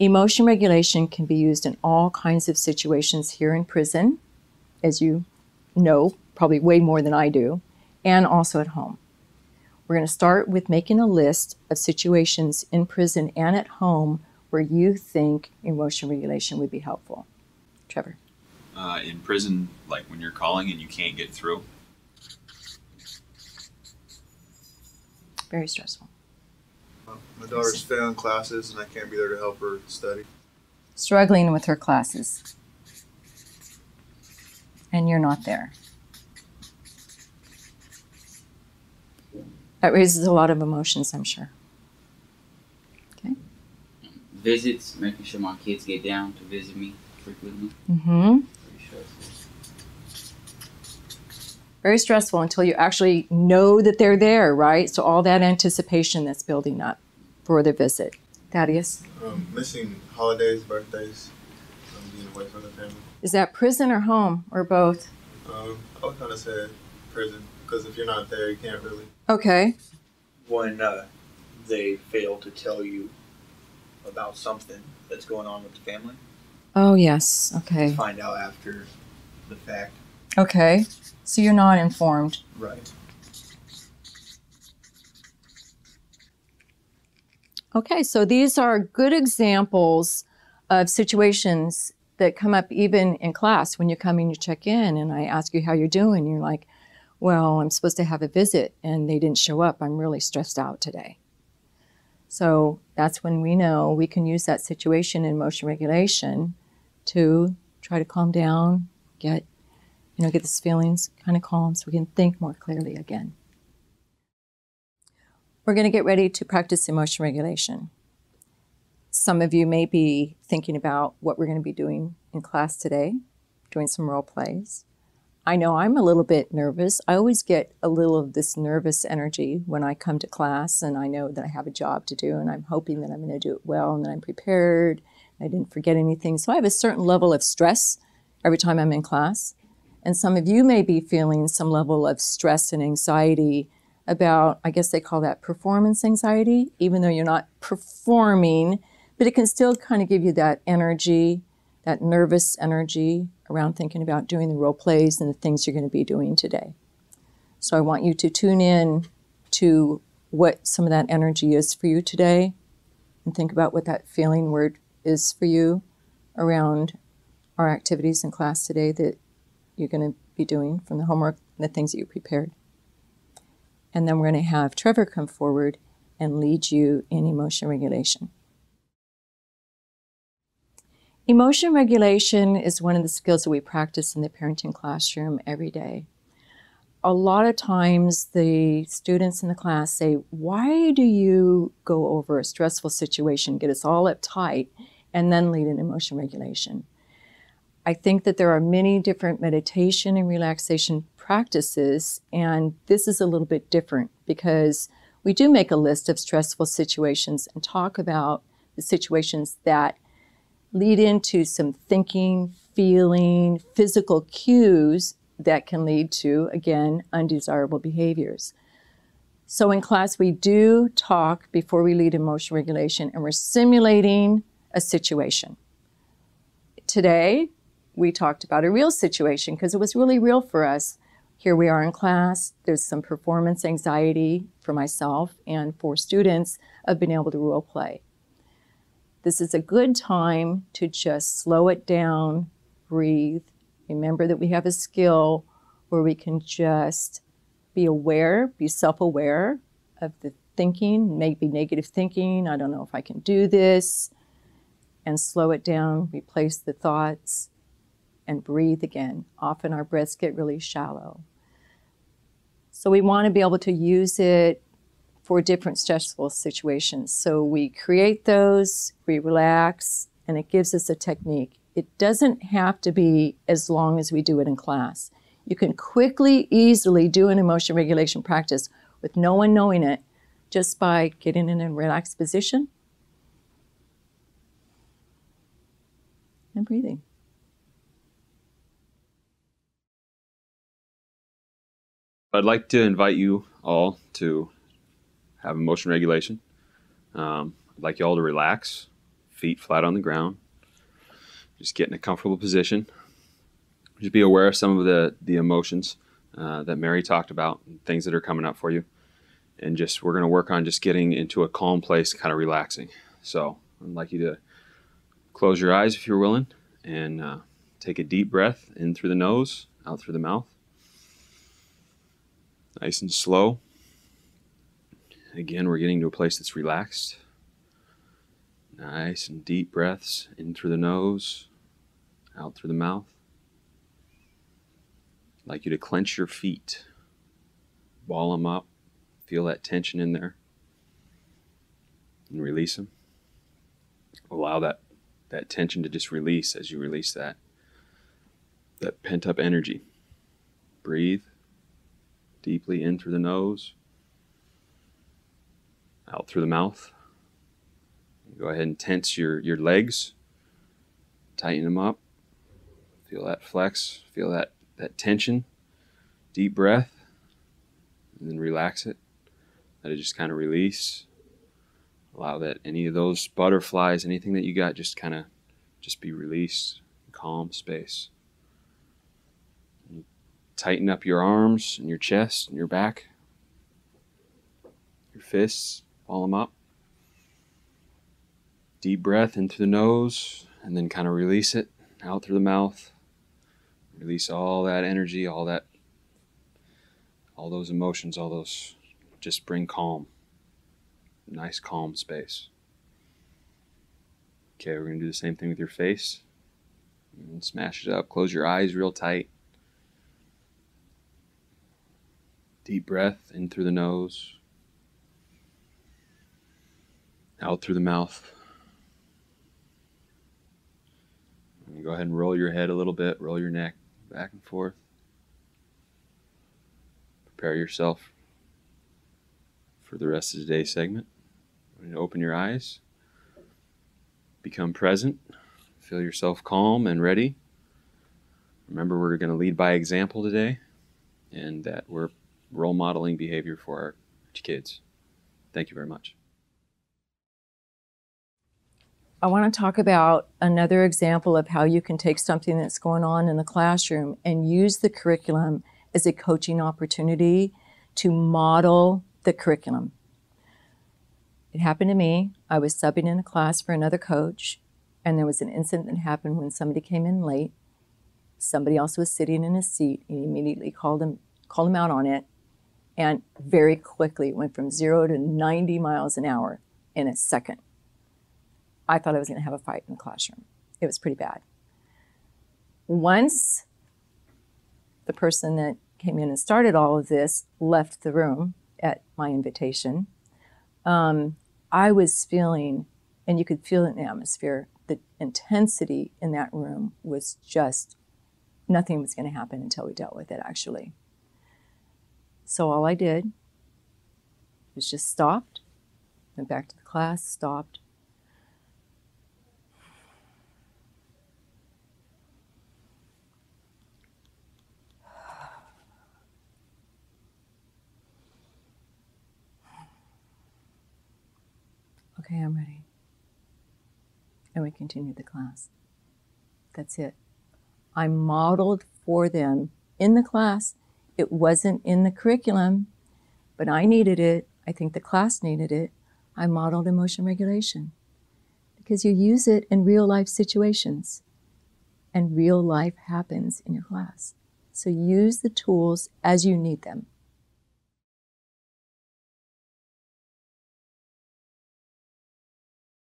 Emotion regulation can be used in all kinds of situations here in prison, as you know, probably way more than I do, and also at home. We're going to start with making a list of situations in prison and at home where you think emotion regulation would be helpful. Trevor. In prison, like when you're calling and you can't get through. Very stressful. My daughter's failing classes and I can't be there to help her study. Struggling with her classes. And you're not there. That raises a lot of emotions, I'm sure. Okay. Visits, making sure my kids get down to visit me frequently. Mm-hmm. Very stressful. Very stressful until you actually know that they're there, right? So all that anticipation that's building up for the visit. Thaddeus? Missing holidays, birthdays, being away from the family. Is that prison or home or both? I would kind of say prison, because if you're not there, you can't really. Okay. When they fail to tell you about something that's going on with the family. Oh, yes. Okay. Find out after the fact. Okay. So you're not informed. Right. Okay, so these are good examples of situations that come up even in class when you come in, you check in, and I ask you how you're doing. You're like, well, I'm supposed to have a visit, and they didn't show up. I'm really stressed out today. So that's when we know we can use that situation in emotion regulation to try to calm down, get these feelings kind of calm so we can think more clearly again. We're going to get ready to practice emotion regulation. Some of you may be thinking about what we're going to be doing in class today, doing some role plays. I know I'm a little bit nervous. I always get a little of this nervous energy when I come to class, and I know that I have a job to do, and I'm hoping that I'm going to do it well, and that I'm prepared, and I didn't forget anything. So I have a certain level of stress every time I'm in class. And some of you may be feeling some level of stress and anxiety about, I guess they call that performance anxiety, even though you're not performing, but it can still kind of give you that energy, that nervous energy around thinking about doing the role plays and the things you're going to be doing today. So I want you to tune in to what some of that energy is for you today and think about what that feeling word is for you around our activities in class today that you're going to be doing from the homework and the things that you prepared. And then we're going to have Trevor come forward and lead you in emotion regulation. Emotion regulation is one of the skills that we practice in the parenting classroom every day. A lot of times the students in the class say, why do you go over a stressful situation, get us all uptight, and then lead in emotion regulation? I think that there are many different meditation and relaxation practices, and this is a little bit different because we do make a list of stressful situations and talk about the situations that lead into some thinking, feeling, physical cues that can lead to, again, undesirable behaviors. So in class, we do talk before we lead emotion regulation, and we're simulating a situation. Today, we talked about a real situation because it was really real for us. Here we are in class. There's some performance anxiety for myself and for students of being able to role play. This is a good time to just slow it down, breathe. Remember that we have a skill where we can just be aware, be self-aware of the thinking, maybe negative thinking. I don't know if I can do this. And slow it down, replace the thoughts, and breathe again. Often our breaths get really shallow. So we want to be able to use it for different stressful situations. So we create those, we relax, and it gives us a technique. It doesn't have to be as long as we do it in class. You can quickly, easily do an emotion regulation practice with no one knowing it just by getting in a relaxed position and breathing. I'd like to invite you all to have emotion regulation. I'd like you all to relax, feet flat on the ground. Just get in a comfortable position. Just be aware of some of the emotions that Mary talked about, things that are coming up for you. And just we're going to work on just getting into a calm place, kind of relaxing. So I'd like you to close your eyes if you're willing, and take a deep breath in through the nose, out through the mouth. Nice and slow. Again, we're getting to a place that's relaxed. Nice and deep breaths in through the nose, out through the mouth. I'd like you to clench your feet. Ball them up. Feel that tension in there. And release them. Allow that tension to just release as you release that pent-up energy. Breathe deeply in through the nose, out through the mouth. Go ahead and tense your legs. Tighten them up. Feel that flex. Feel that tension. Deep breath. And then relax it. Let it just kind of release. Allow that any of those butterflies, anything that you got, just kind of just be released. Calm space. And tighten up your arms and your chest and your back. Your fists. Ball them up. Deep breath in through the nose, and then kind of release it out through the mouth. Release all that energy, all those emotions, just bring calm. Nice calm space. Okay, we're going to do the same thing with your face. And smash it up. Close your eyes real tight. Deep breath in through the nose. Out through the mouth. And go ahead and roll your head a little bit. Roll your neck back and forth. Prepare yourself for the rest of today's segment. When you open your eyes, become present. Feel yourself calm and ready. Remember, we're going to lead by example today, and that we're role modeling behavior for our kids. Thank you very much. I want to talk about another example of how you can take something that's going on in the classroom and use the curriculum as a coaching opportunity to model the curriculum. It happened to me. I was subbing in a class for another coach, and there was an incident that happened when somebody came in late. Somebody else was sitting in his seat, and he immediately called him out on it, and very quickly it went from 0 to 90 miles an hour in a second. I thought I was going to have a fight in the classroom. It was pretty bad. Once the person that came in and started all of this left the room at my invitation, I was feeling, and you could feel it in the atmosphere, the intensity in that room was just, nothing was going to happen until we dealt with it, actually. So all I did was just stopped, went back to the class, stopped. Okay, I'm ready. And we continued the class. That's it. I modeled for them in the class. It wasn't in the curriculum, but I needed it. I think the class needed it. I modeled emotion regulation because you use it in real life situations and real life happens in your class. So use the tools as you need them.